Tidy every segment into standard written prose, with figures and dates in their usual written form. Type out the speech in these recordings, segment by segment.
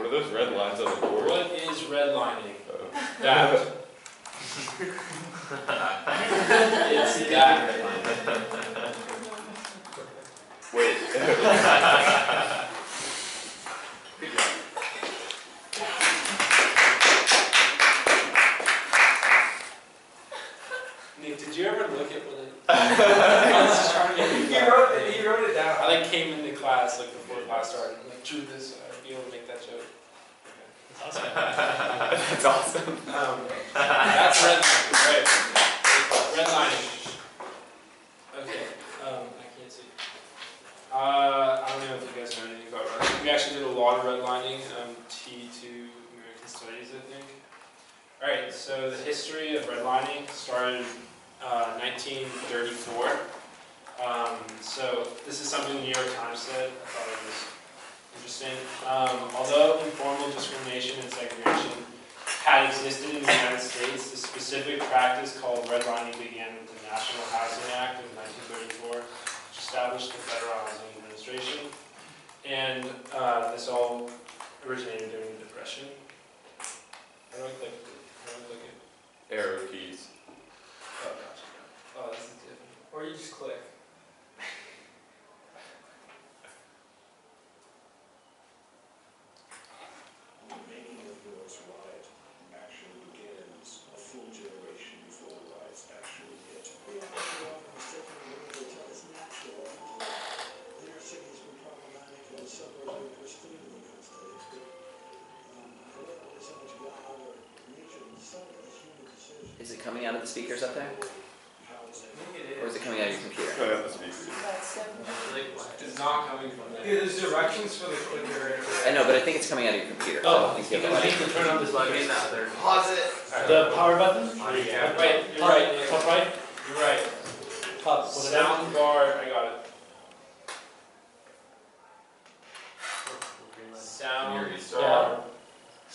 What are those red lines on the board? What is redlining? That. It's that. Wait. Good job. Nick, did you ever look at what it? I was just trying to get He wrote it down. I like came into class like before class started and like drew this so I'd be able to make that joke. That's awesome. That's redlining, right? Redlining. Okay. I can't see. I don't know if you guys know anything about redlining. We actually did a lot of redlining. T2 American Studies, I think. All right. So the history of redlining started 1934. So this is something the New York Times said. I thought it was interesting. Although informal discrimination and segregation had existed in the United States, the specific practice called redlining began with the National Housing Act of 1934, which established the Federal Housing Administration. And this all originated during the Depression. How do I click it? Arrow keys. Oh, gotcha. Oh, this is different. Or you just click. Is it coming out of the speakers up there? Or is it coming out of your computer? Oh, yeah, that's speakers. It's not coming from there. Yeah, there's directions for the clicker. I know, but I think it's coming out of your computer. I don't think you have the You light. can turn on this button. Pause it. The power button? Right, you're right, Nick. Top right? You're right. Top. Sound bar, I got it. Sound Can you restart? bar.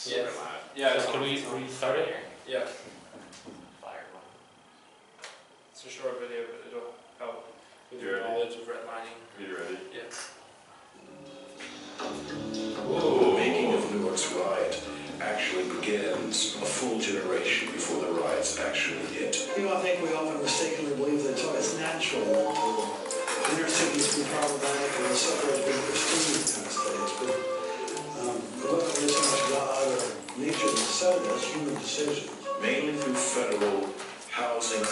Yes. Yeah, So can we restart it? Yeah. It's a short video, but it'll help with your knowledge of redlining. Are you ready? Yeah. The making of Newark's riot actually begins a full generation before the riots actually hit. You know, I think we often mistakenly believe that it's natural to inner cities be problematic and the suburbs be pristine kind of states. But look, there's so much God or nature that settled us, human decisions. Mainly through federal housing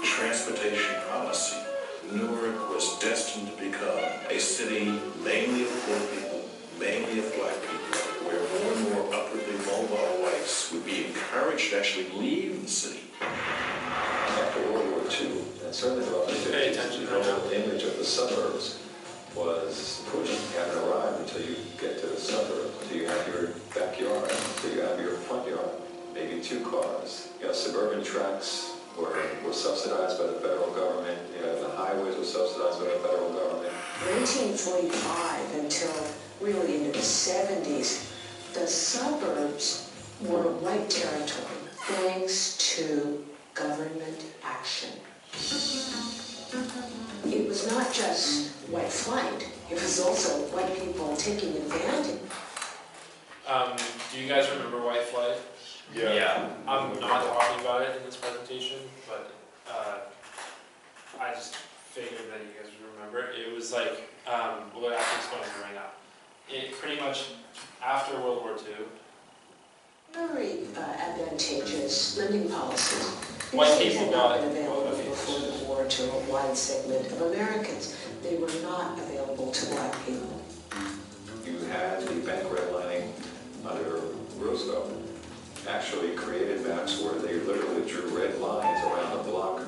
transportation policy, Newark was destined to become a city mainly of poor people, mainly of black people, where more and more upwardly mobile whites would be encouraged to actually leave the city. After World War II, and certainly throughout the Pay 50s, attention the right now. whole image of the suburbs was Putin hadn't arrived until you get to the suburb, until you have your backyard, until you have your front yard, maybe 2 cars. You know, suburban tracks were subsidized by the federal government. You know, the highways were subsidized by the federal government. 1945 until really into the 70s, the suburbs were white territory thanks to government action. It was not just white flight, it was also white people taking advantage. Do you guys remember white flight? Yeah. I'm not talking about it in this presentation, but I just figured that you guys would remember. It was like, well, I can explain it right now. It pretty much after World War II, Very advantageous lending policies. White These people had not got been it. available before the war to a wide segment of Americans. They were not available to black people. You had the bank redlining under Roosevelt actually created maps where they literally drew red lines around the block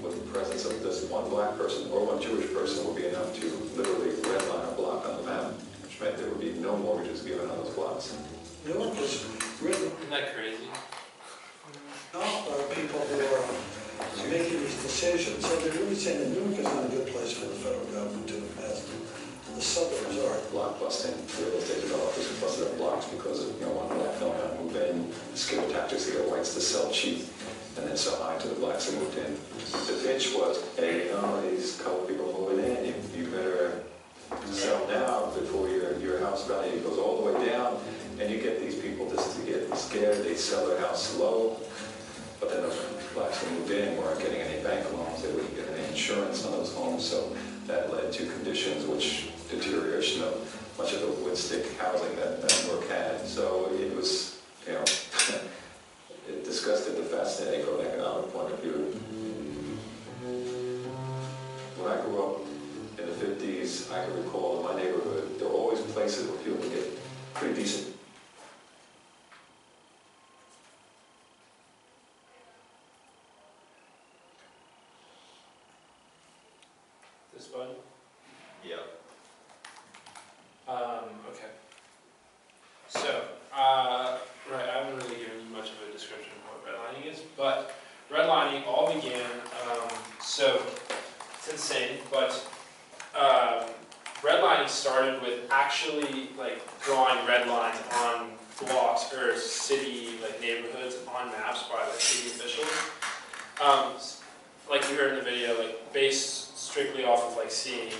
with the presence of this one black person or one Jewish person would be enough to literally redline a block on the map, which meant there would be no mortgages given on those blocks. Newark was really isn't that crazy? not by people who are making these decisions. So they're really saying that Newark is not a good place for the federal government to invest. The suburbs are. Block busting, real estate developers who busted up blocks because of, one black family to move in, skip tactics to get whites to sell cheap, and then sell high to the blacks who moved in. The pitch was, hey, these colored people moving in, you better sell now before your house value goes all the way down, and you insurance on those homes, so that led to conditions which deterioration of much of the wood stick housing that Newark had. So it was, you know, it disgusted the fascinating from an economic point of view. When I grew up in the 50s, I can recall in my neighborhood, there were always places where people would get pretty decent. This button? Yeah. Okay. So, right, I haven't really given you much of a description of what redlining is, but redlining all began, so it's insane, but redlining started with actually like drawing red lines on blocks or city like neighborhoods on maps by like city officials. Like you heard in the video, like based strictly off of like seeing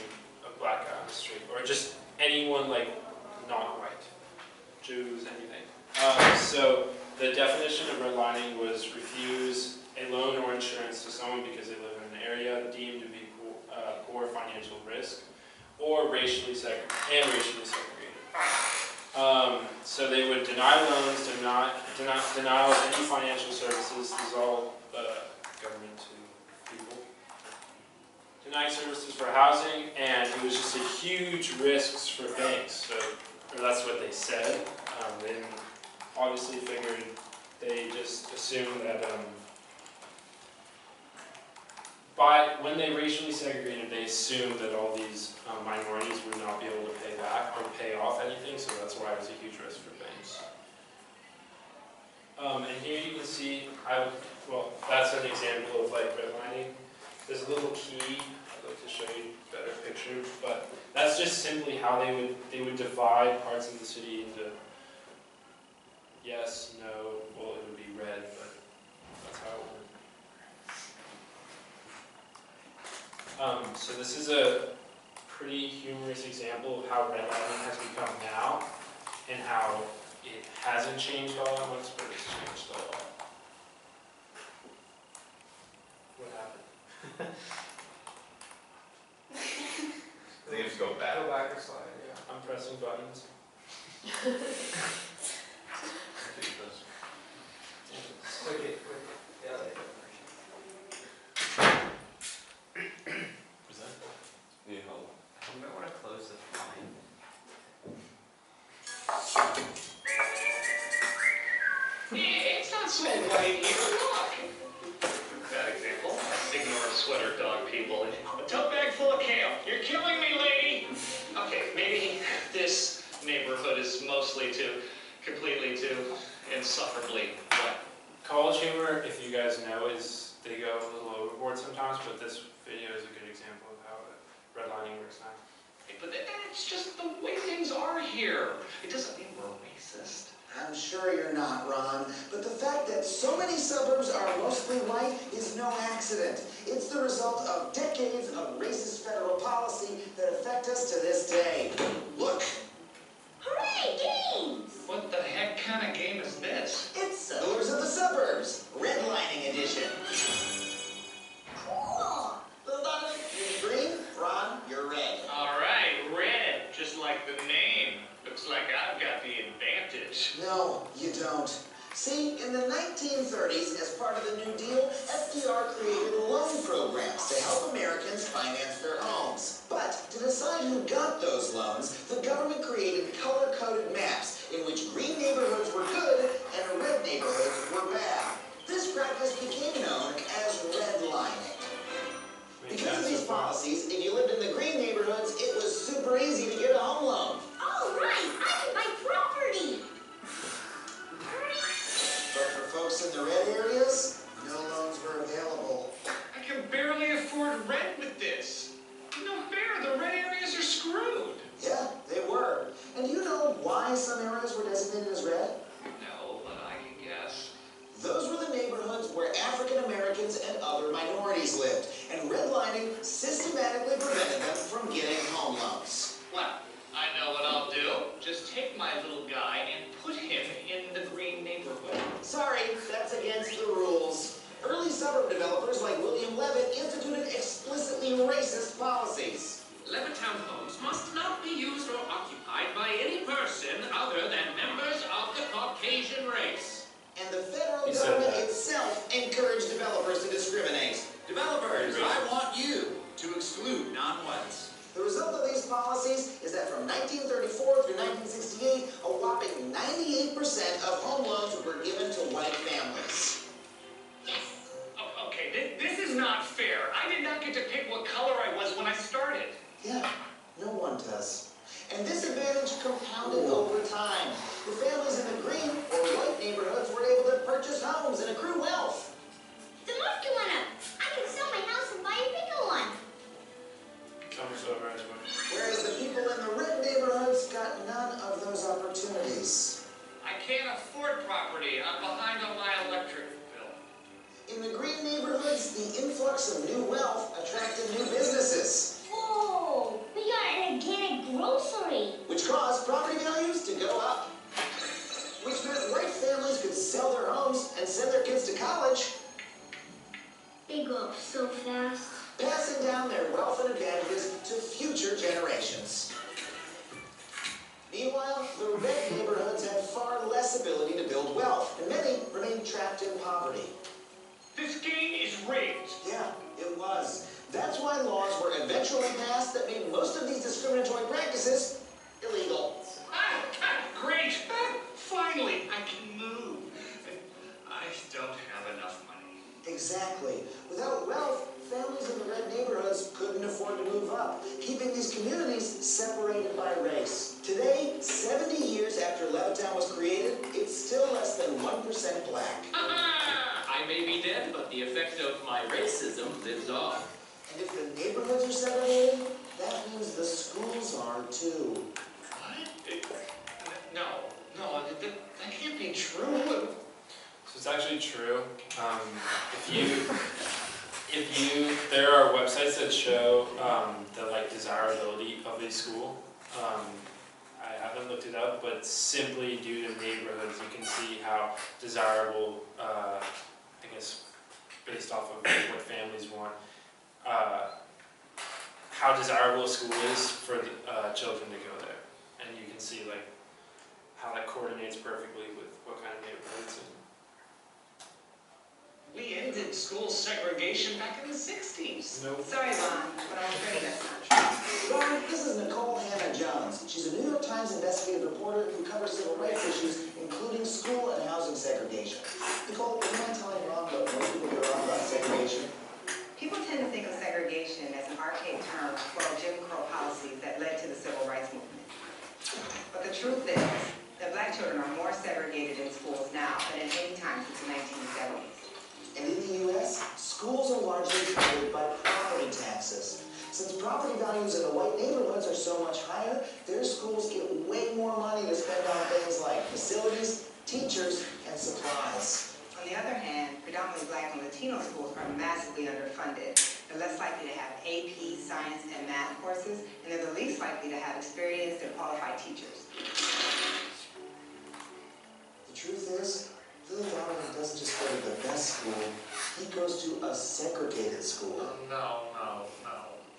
a black guy on the street or just anyone like not white, Jews, anything. So the definition of redlining was refuse a loan or insurance to someone because they live in an area deemed to be poor financial risk or racially segregated. So they would deny loans, denial of any financial services. These are all government to people. Denying services for housing, and it was just a huge risks for banks. So, or that's what they said. They didn't obviously figured. They just assumed that when they racially segregated, they assumed that all these minorities would not be able to pay back or pay off anything. So that's why it was a huge risk for banks. And here you can see, well, that's an example of like redlining. There's a little key. I'd like to show you a better picture, but that's just simply how they would divide parts of the city into yes, no. Well, it would be red, but that's how it worked. So this is a pretty humorous example of how redlining has become now, and how it hasn't changed all at once, but it's changed a lot. What happened? I think it's go back. Go back or slide, yeah. I'm pressing buttons. Click it, yeah. Is that? Yeah, hold on. You might want to close the line. Yeah, it's not so white here. Look. Bad example. Ignore sweater dog people. A tote bag full of kale. You're killing me, lady. Okay, maybe this neighborhood is mostly completely insufferably wet. College humor, if you guys know, is they go a little overboard sometimes, but this video is a good example of how redlining works now. But that's just the way things are here. It doesn't mean we're racist. I'm sure you're not, Ron, but the fact that so many suburbs are mostly white is no accident. It's the result of decades of racist federal policy that affect us to this day. Look! Hooray, games! What the heck kind of game is this? It's Settlers of the Suburbs, Redlining Edition. Cool! Little Donovan, you're green. Ron, you're red. All right, red, just like the name. Looks like I've got the advantage. No, you don't. See, in the 1930s, as part of the New Deal, FDR created loan programs to help Americans finance their homes. But to decide who got those loans, the government created color-coded maps in which green neighborhoods were good and red neighborhoods were bad. This practice became known as redlining. Because of these policies, if you lived in the green neighborhoods, it was super easy to get a home loan. All right, I can buy property! But for folks in the red areas, no loans were available. I can barely afford rent with this. No fair, the red areas are screwed. Yeah, they were. And do you know why some areas were designated as red? No, but I can guess. Those were the neighborhoods where African Americans and other minorities lived, and redlining systematically prevented them from getting home loans. Well, I know what I'll do. Just take my little guy and put him in the green neighborhood. Sorry, that's against the rules. Early suburb developers like William Levitt instituted explicitly And the federal He said government that. itself encouraged developers to discriminate. Developers, I want you to exclude non-whites. The result of these policies is that from 1934 through 1968, a whopping 98% of home loans were given to white families. Oh, okay, this is not fair. I did not get to pick what color I was when I started. Yeah, no one does. And this advantage compounded over time. The families in the green or white neighborhoods were able to purchase homes and accrue wealth. The market went up. I can sell my house and buy a bigger one. Whereas the people in the red neighborhoods got none of those opportunities. I can't afford property. I'm behind on my electric bill. In the green neighborhoods, the influx of new wealth attracted new businesses, Whoa! We got an organic grocery. which caused property values to go up. Which meant white families could sell their homes and send their kids to college, They go up so fast. passing down their wealth and advantages to future generations. Meanwhile, the red neighborhoods had far less ability to build wealth, and many remained trapped in poverty. This game is rigged. Yeah, it was. That's why laws were eventually passed that made most of these discriminatory practices illegal. Great. Finally, I can move. I don't have enough money. Exactly. Without wealth, families in the red neighborhoods couldn't afford to move up, keeping these communities separated by race. Today, 70 years after Levittown was created, it's still less than 1% black. I may be dead, but the effect of my racism lives on. And if the neighborhoods are separated, that means the schools are too. No, that can't be true. So it's actually true. There are websites that show the desirability of a school. I haven't looked it up, but simply due to neighborhoods, you can see how desirable, I guess, based off of what families want, how desirable a school is for children to go there, and you can see how that coordinates perfectly with what kind of neighborhoods. We ended school segregation back in the 60s. Nope. Sorry, Ron, but I'm afraid that's not true. Ron, this is Nicole Hannah-Jones. She's a New York Times investigative reporter who covers civil rights issues, including school and housing segregation. Nicole, would you mind telling Ron what most people hear about segregation? People tend to think of segregation as an archaic term for Jim Crow policies that led to the civil rights movement. But the truth is that black children are more segregated in schools now than at any time since the 1970s. And in the U.S., schools are largely funded by property taxes. Since property values in the white neighborhoods are so much higher, their schools get way more money to spend on things like facilities, teachers, and supplies. On the other hand, predominantly black and Latino schools are massively underfunded. They're less likely to have AP, science, and math courses, and they're the least likely to have experienced and qualified teachers. The truth is, little Donovan doesn't just go to the best school, he goes to a segregated school. No.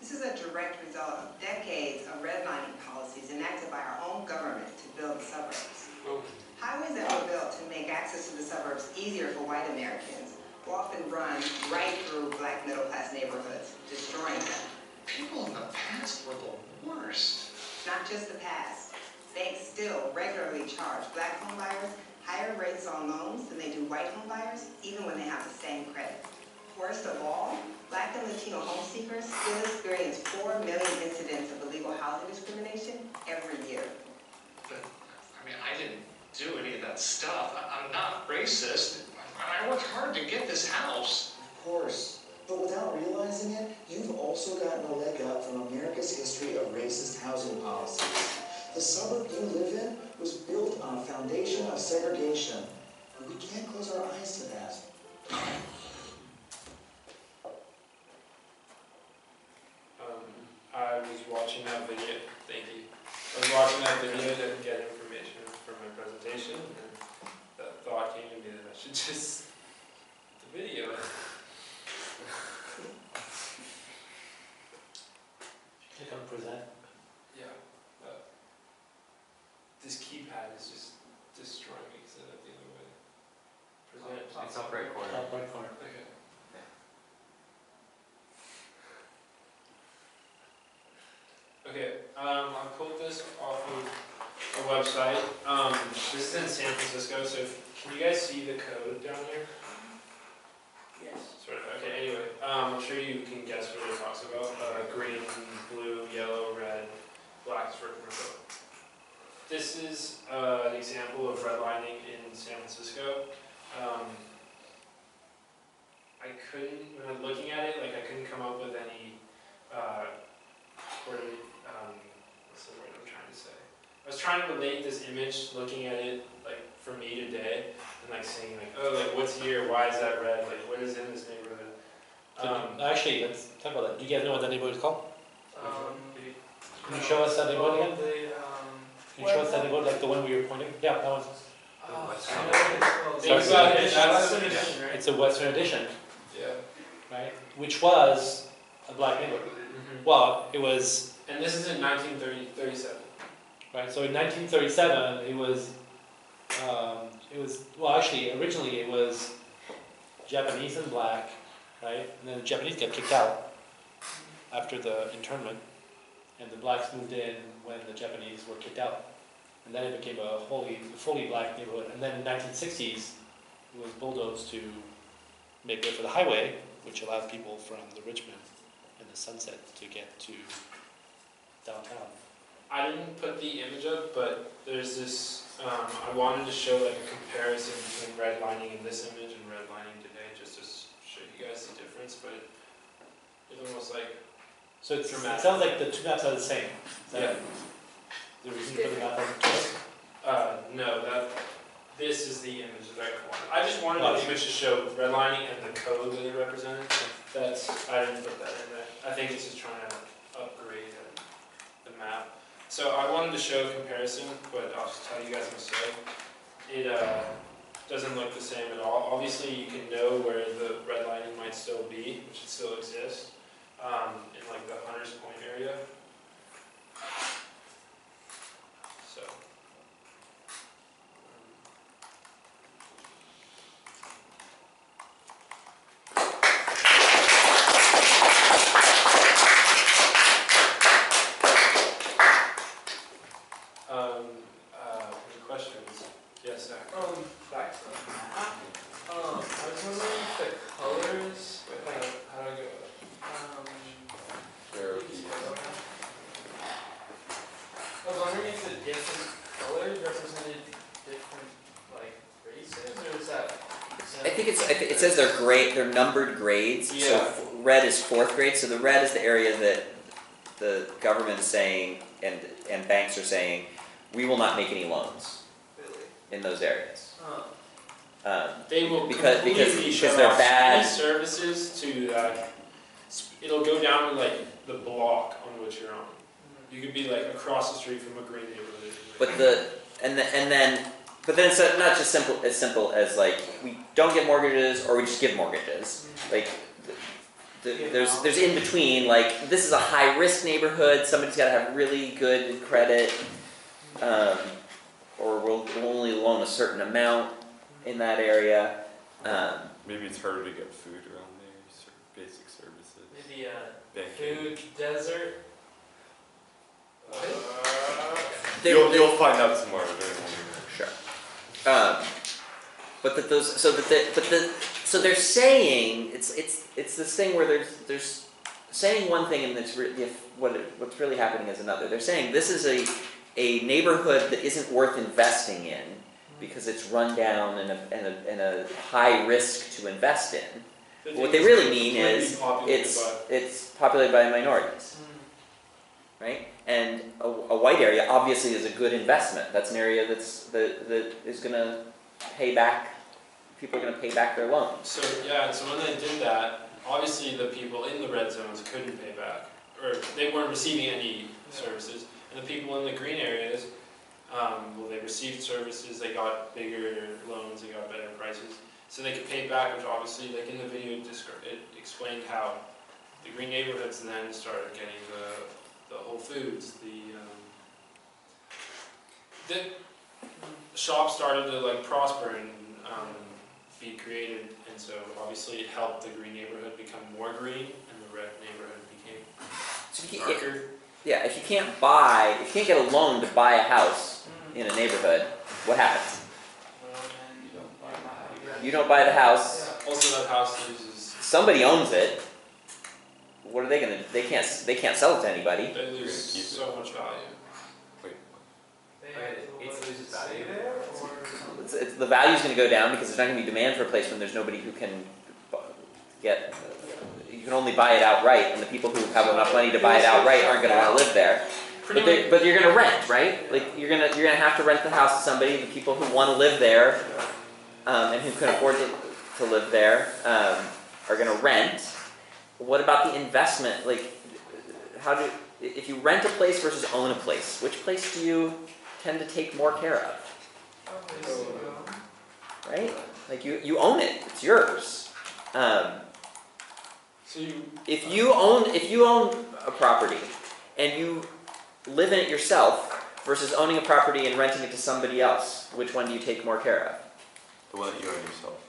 This is a direct result of decades of redlining policies enacted by our own government to build the suburbs. Highways that were built to make access to the suburbs easier for white Americans will often run right through black middle-class neighborhoods, destroying them. People in the past were the worst. Not just the past. Banks still regularly charge black home buyers higher rates on loans than they do white home buyers, even when they have the same credit. Worst of all, black and Latino home seekers still experience 4 million incidents of illegal housing discrimination every year. But, I didn't do any of that stuff. I'm not racist. I worked hard to get this house. Of course. But without realizing it, you've also gotten a leg up from America's history of racist housing policies. The suburb you live in was built on a foundation of segregation. And we can't close our eyes to that. I was watching that video. Thank you. I was watching that video to get information for my presentation, and that thought came to me that I should just the video. Click on present. Yeah. This keypad is just destroying me because I don't the other way. Isn't it? It's top right corner. Top right corner. Okay. Okay, I pulled this off of a website. This is in San Francisco, so can you guys see the code down there? Yes. Sort of, okay, anyway, I'm sure you can guess what it talks about. Green, blue, yellow, red, black is for commercial. This is an example of redlining in San Francisco. I couldn't, when I'm looking at it, like I couldn't come up with any, what's the word I'm trying to say? I was trying to relate this image, looking at it, like, for me today, and like saying like, oh, like what's here, why is that red, like what is in this neighborhood? Actually, let's talk about that. Do you guys know what that neighborhood is called? Can you show us that neighborhood again? Can you show us that neighborhood, like the one we were pointing? Yeah, that was. Think about it, that's an addition, right? It's a Western addition, Yeah. right? Which was a black neighborhood. Well, it was. And this is in 1937. Right. So in 1937, it was. Well, actually, originally it was Japanese and black, right? And then the Japanese got kicked out after the internment, and the blacks moved in when the Japanese were kicked out. And then it became a fully black neighborhood. And then in the 1960s, it was bulldozed to make way for the highway, which allowed people from the Richmond and the Sunset to get to downtown. I didn't put the image up, but there's this, I wanted to show like a comparison between redlining in this image and redlining today, just to show you guys the difference, but it's almost like So it dramatic. sounds like the two maps are the same. Is that Yeah. the reason for the map hasn't changed? No, this is the image that I wanted. I just wanted an image to show redlining and the code that it represented. I didn't put that in there. I think it's just trying to upgrade the map. So I wanted to show a comparison, but I'll just tell you guys myself. It doesn't look the same at all. Obviously, you can know where the redlining might still be, which it still exists, in like the Hunters Point area. So. Any questions? Yes, Zach. Back to the map. I was wondering if the colors, like, How do I go? I was wondering if the different colors represented different, like, races, or is that? I think it says they're numbered grades. Yeah. So red is 4th grade. So the red is the area that the government is saying and banks are saying we will not make any loans in those areas. They will because completely shut they're off bad. any services to that. It'll go down to like the block on which you're on. You could be like across the street from a green neighborhood. But then it's not just as simple as like we don't get mortgages or we just give mortgages. Like there's in between. Like this is a high risk neighborhood. Somebody's got to have really good credit, or we'll only loan a certain amount in that area. Maybe it's harder to get food around there, basic services. Maybe Banking. food desert? You'll find out tomorrow. Sure. So they're saying it's this thing where there's saying one thing and what's really happening is another. They're saying this is a neighborhood that isn't worth investing in because it's run down and a high risk to invest in. But what they really mean is it's populated by minorities, right? And a white area obviously is a good investment. That's an area that is going to pay back. People are going to pay back their loans. So when they did that, obviously the people in the red zones couldn't pay back, or they weren't receiving any services. And the people in the green areas, they received services, they got bigger loans, they got better prices, so they could pay back. Which obviously, like in the video, it explained how the green neighborhoods then started getting the Whole Foods, the shops started to like prosper, and be created, and so obviously it helped the green neighborhood become more green, and the red neighborhood became darker. Yeah, if you can't get a loan to buy a house in a neighborhood, what happens? You don't buy the house. Also, that house loses. Somebody owns it. What are they gonna? They can't sell it to anybody. They lose so much value. It loses value there, or The value's going to go down because there's not going to be demand for a place when there's nobody who can get. You can only buy it outright, and the people who have enough money to buy it outright aren't going to want to live there. But you're going to rent, right? Like you're gonna have to rent the house to somebody. The people who want to live there and who can afford to live there are going to rent. What about the investment? Like, if you rent a place versus own a place, which place do you tend to take more care of? Right? Like you own it; it's yours. If you own a property and you live in it yourself versus owning a property and renting it to somebody else, which one do you take more care of? The one that you own yourself.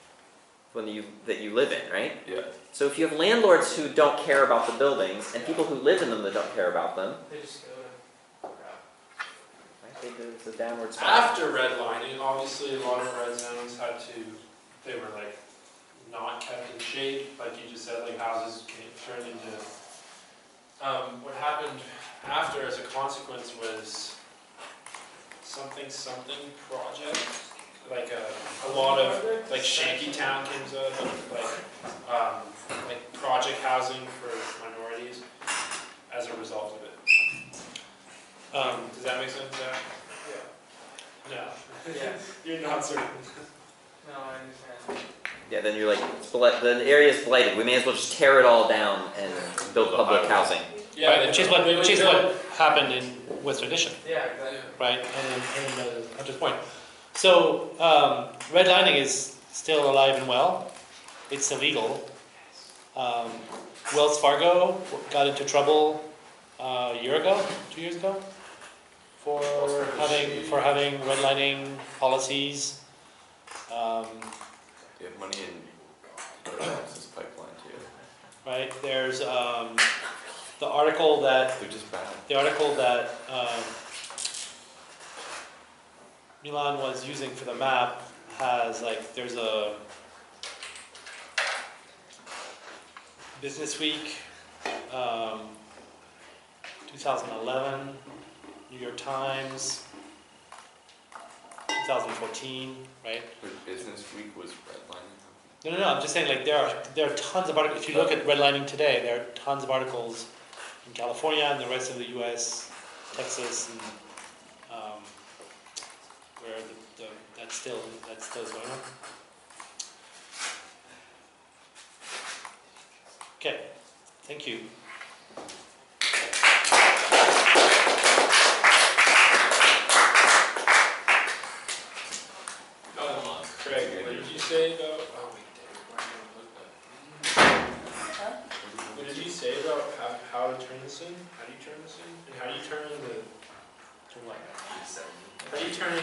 One that you live in, right? Yeah. So if you have landlords who don't care about the buildings and people who live in them that don't care about them, they just go to right? It's a downward spiral. After redlining, obviously a lot of red zones they were like not kept in shape, like you just said, like houses turned into, what happened after as a consequence was something project, like a lot of, like Shantytown came up, like project housing for minorities as a result of it. Does that make sense, Zach? Yeah. No. Yeah. You're not certain. No, I understand. Yeah, then you're like, the area is blighted. We may as well just tear it all down and build public housing. Yeah, Right, which is what happened with tradition. Yeah, exactly. Right, and Hunter's point. So redlining is still alive and well. It's illegal. Wells Fargo got into trouble a year ago, 2 years ago, for having redlining policies. They have money in the access pipeline too. Right, there's the article that They're just bad. Milan was using for the map has there's a Business Week, 2011, New York Times, 2014, right? But Business Week was redlining. No, I'm just saying there are tons of articles. If you look at redlining today, there are tons of articles in California and the rest of the U.S., Texas, and where that's still going on. Okay, thank you. Craig, what did you say about? What did you say about how to turn this in? How do you turn this in? And how do you turn what? How do you turn